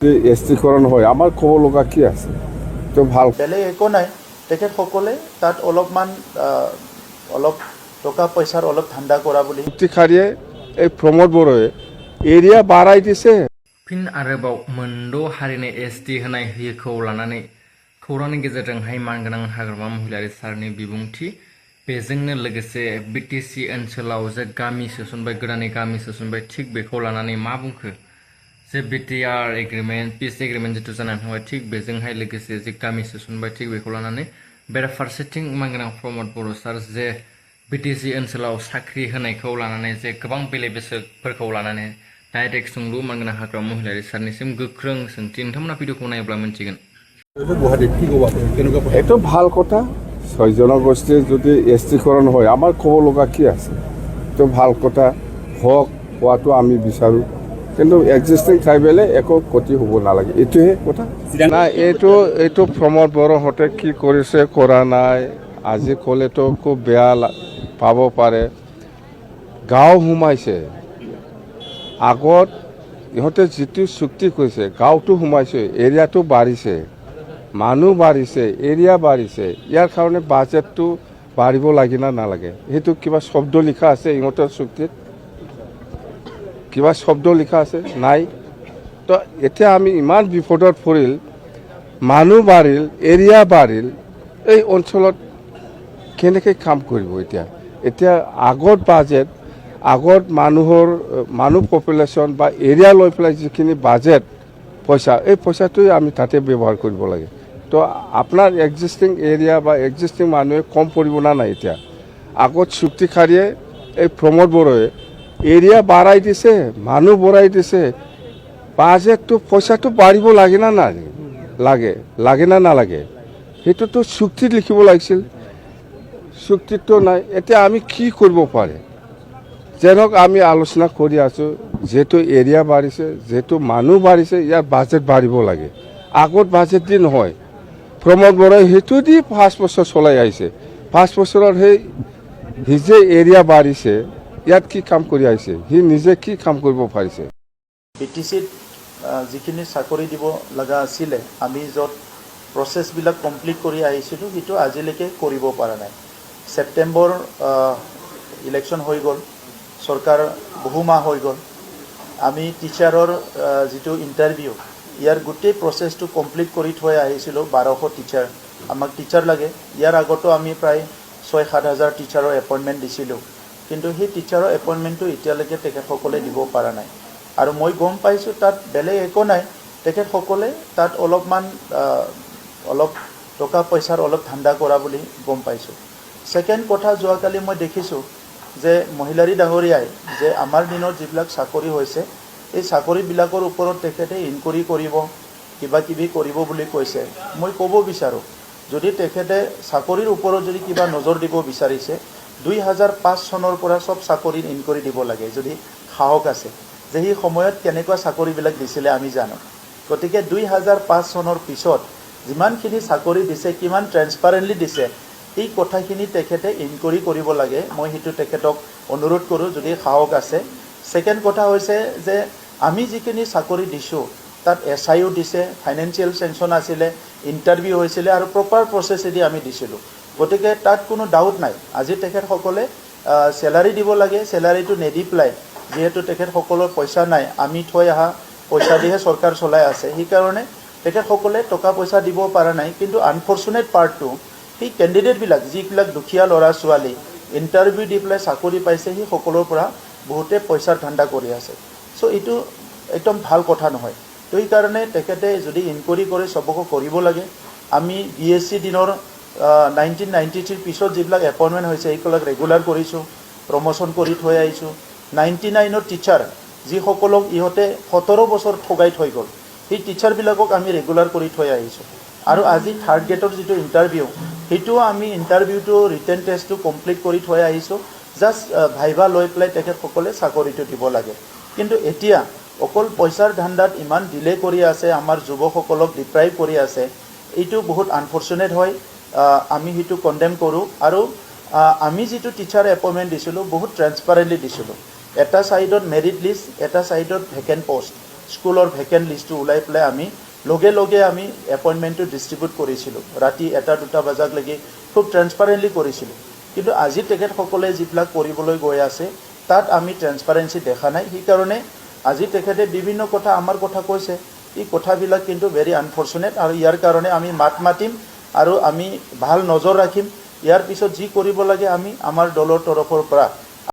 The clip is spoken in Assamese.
এছটিকৰণ হয় আমাৰ ক'ব লগা কি আছে তো ভাল বেলেগ একো নাই তেখেতসকলে তাত অলপ টকা পইচাৰ অলপ ধান্দা কৰা বুলি চুক্তিখাৰিয়ে এই প্ৰমোদ বড়োৱে এৰিয়া বাঢ়াই দিছে फिन आरोबाव मोनद' हारिनि एसटि होनाय होयिखौ लानानै खौरांनि गेजेरजोंहाय मानगोनां हाग्रामा महिलारि सारनि बिबुंथि बेजोंनो लोगोसे बिटिसि ओनसोलाव जे गामि सोसनबाय गोदानै गामि सोसनबाय थिग बेखौ लानानै मा बुंखो जे बिटिआर एग्रिमेन्ट पिस एग्रिमेन्ट जिथु जानानै थांबाय थिग बेजोंहाय लोगोसे जे गामि सोसनबाय थिग बेखौ लानानै बेराफारसेथिं मानगोनां प्रमोद बर' सार जे बिटिसि ओनसोलाव साख्रि होनायखौ लानानै जे गोबां बेले बेसेफोरखौ लानानै डाइरेक्ट सोंलु मानगोनां हाग्रामा महिलारि सारनिसिम गोख्रों सोंथि नोंथांमोना भिडिअखौ नायोब्ला मोनथिगोन এইটো ভাল কথা 6 জনগোষ্ঠীৰ যদি এছটিকৰণ হয় আমাৰ ক'ব লগা কি আছে এইটো ভাল কথা হোৱাটো আমি বিচাৰোঁ কিন্তু এক্সিষ্টিং ট্ৰাইবেলে একো ক্ষতি হ'ব নালাগে এইটোহে কথা না এইটো প্ৰমোদ বড়োহঁতে কি কৰিছে কৰা নাই আজি ক'লেতো খুব বেয়া পাব পাৰে গাঁও সোমাইছে আগত ইহঁতে যিটো চুক্তি কৰিছে গাঁৱটো সোমাইছে এৰিয়াটো বাঢ়িছে মানুহ বাঢ়িছে এৰিয়া বাঢ়িছে ইয়াৰ কাৰণে বাজেটটো বাঢ়িব লাগে না নালাগে সেইটো কিবা শব্দ লিখা আছে ইহঁতৰ চুক্তিত কিবা শব্দ লিখা আছে নাই তো এতিয়া আমি ইমান বিপদত পৰিল মানুহ বাঢ়িল এৰিয়া বাঢ়িল এই অঞ্চলত কেনেকৈ কাম কৰিব এতিয়া আগত বাজেট আগত মানুহ পপুলেশ্যন বা এৰিয়া লৈ পেলাই যিখিনি বাজেট পইচা এই পইচাটোৱে আমি তাতে ব্যৱহাৰ কৰিব লাগে তো আপোনাৰ এক্সিষ্টিং এৰিয়া বা এক্সিষ্টিং মানুহে কম পৰিব না নাই এতিয়া আগত চুক্তিখাৰিয়ে এই প্ৰমোদ বড়োৱে এৰিয়া বাঢ়াই দিছে মানুহ বঢ়াই দিছে বাজেটটো পইচাটো বাঢ়িব লাগে না লাগে না নালাগে সেইটোতো চুক্তিত লিখিব লাগিছিল চুক্তিটো নাই এতিয়া আমি কি কৰিব পাৰে যেনক আমি আলোচনা কৰি আছোঁ যেহেতু এৰিয়া বাঢ়িছে যেহেতু মানুহ বাঢ়িছে ইয়াৰ বাজেট বাঢ়িব লাগে আগত বাজেট দি নহয় প্ৰমোদ বড়োৱে সেইটো দি 5 বছৰ চলাই আহিছে 5 বছৰত সি যে এৰিয়া বাঢ়িছে ইয়াত কি কাম কৰি আহিছে সি নিজে কি কাম কৰিব পাৰিছে বিটিচিত যিখিনি চাকৰি দিব লগা আছিলে আমি য'ত প্ৰচেছবিলাক কমপ্লিট কৰি আহিছিলোঁ সেইটো আজিলৈকে কৰিব পৰা নাই ছেপ্টেম্বৰ ইলেকশ্যন হৈ গ'ল চৰকাৰ বহুমাহ হৈ গ'ল আমি টিচাৰৰ যিটো ইণ্টাৰভিউ ইয়াৰ গোটেই প্ৰচেছটো কমপ্লিট কৰি থৈ আহিছিলোঁ 1200 টিচাৰ আমাক টিচাৰ লাগে ইয়াৰ আগতো আমি প্ৰায় 6-7 হাজাৰ টিচাৰৰ এপইণ্টমেণ্ট দিছিলোঁ কিন্তু সেই টিচাৰৰ এপইণ্টমেণ্টটো এতিয়ালৈকে তেখেতসকলে দিব পৰা নাই আৰু মই গম পাইছোঁ তাত বেলেগ একো নাই তেখেতসকলে তাত অলপ টকা পইচাৰ অলপ ধান্দা কৰা বুলি গম পাইছোঁ ছেকেণ্ড কথা যোৱাকালি মই দেখিছোঁ যে মহিলাৰী ডাঙৰীয়াই যে আমাৰ দিনত যিবিলাক চাকৰি হৈছে এই চাকৰিবিলাকৰ ওপৰত তেখেতে ইনকুৱাৰী কৰিব কিবা কিবি কৰিব বুলি কৈছে মই ক'ব বিচাৰোঁ যদি তেখেতে চাকৰিৰ ওপৰত যদি কিবা নজৰ দিব বিচাৰিছে 2005 চনৰ পৰা সব চাকৰিৰ ইনকুৱাৰী দিব লাগে যদি সাহস আছে যে সেই সময়ত কেনেকুৱা চাকৰিবিলাক দিছিলে আমি জানো গতিকে 2005 চনৰ পিছত যিমানখিনি চাকৰি দিছে কিমান ট্ৰেন্সপাৰেণ্টলি দিছে এই কথাখিনি তেখেতে ইনকুৱাৰী কৰিব লাগে মই সেইটো তেখেতক অনুৰোধ কৰোঁ যদি সাহস আছে ছেকেণ্ড কথা হৈছে যে আমি যিখিনি চাকৰি দিছোঁ তাত SIO দিছে ফাইনেন্সিয়েল চেংচন আছিলে ইণ্টাৰভিউ হৈছিলে আৰু প্ৰপাৰ প্ৰচেছেদি আমি দিছিলোঁ গতিকে তাত কোনো ডাউট নাই আজি তেখেতসকলে চেলাৰী দিব লাগে চেলাৰীটো নেদি পেলাই যিহেতু তেখেতসকলৰ পইচা নাই আমি থৈ অহা পইচা দিহে চৰকাৰ চলাই আছে সেইকাৰণে তেখেতসকলে টকা পইচা দিব পৰা নাই কিন্তু আনফৰ্চুনেট পাৰ্টটো সেই কেণ্ডিডেটবিলাক যিবিলাক দুখীয়া ল'ৰা ছোৱালী ইণ্টাৰভিউ দি পেলাই চাকৰি পাইছে সেই সকলৰ পৰা বহুতে পইচাৰ ধান্দা কৰি আছে চ' এইটো একদম ভাল কথা নহয় তো সেইকাৰণে তেখেতে যদি ইনকুৱাৰী কৰে চবকো কৰিব লাগে আমি BSc দিনৰ 1993 পিছত যিবিলাক এপইণ্টমেণ্ট হৈছে সেইবিলাক ৰেগুলাৰ কৰিছোঁ প্ৰমোশ্যন কৰি থৈ আহিছোঁ 99ৰ টিচাৰ যিসকলক ইহঁতে 17 বছৰ ঠগাই থৈ গ'ল সেই টিচাৰবিলাকক আমি ৰেগুলাৰ কৰি থৈ আহিছোঁ আৰু আজি থাৰ্ড গ্ৰেডৰ যিটো ইণ্টাৰভিউ সেইটোও আমি ইণ্টাৰভিউটো ৰিটেন টেষ্টটো কমপ্লিট কৰি থৈ আহিছোঁ জাষ্ট ভাইভা লৈ পেলাই তেখেতসকলে চাকৰিটো দিব লাগে কিন্তু এতিয়া অকল পইচাৰ ধান্দাত ইমান ডিলে কৰি আছে আমাৰ যুৱকসকলক ডিপ্ৰাইভ কৰি আছে এইটো বহুত আনফৰ্চুনেট হয় আমি সেইটো কণ্ডেম কৰোঁ আৰু আমি যিটো টিচাৰ এপইণ্টমেণ্ট দিছিলোঁ বহুত ট্ৰেন্সপাৰেণ্টলি দিছিলোঁ এটা সাইডত মেৰিট লিষ্ট এটা সাইডত ভেকেন্ট পোষ্ট স্কুলৰ ভেকেণ্ট লিষ্টটো ওলাই পেলাই আমি লগে লগে আমি এপইণ্টমেণ্টটো ডিষ্ট্ৰিবিউট কৰিছিলোঁ ৰাতি 1-2 বজালৈকে খুব ট্ৰেন্সপাৰেণ্টলি কৰিছিলোঁ কিন্তু আজি তেখেতসকলে যিবিলাক কৰিবলৈ গৈ আছে তাত আমি ট্ৰেন্সপাৰেঞ্চি দেখা নাই সেইকাৰণে আজি তেখেতে বিভিন্ন কথা আমাৰ কথা কৈছে এই কথাবিলাক কিন্তু ভেৰি আনফৰ্চুনেট আৰু ইয়াৰ কাৰণে আমি মাত মাতিম আৰু আমি ভাল নজৰ ৰাখিম ইয়াৰ পিছত যি কৰিব লাগে আমি আমাৰ দলৰ তৰফৰ পৰা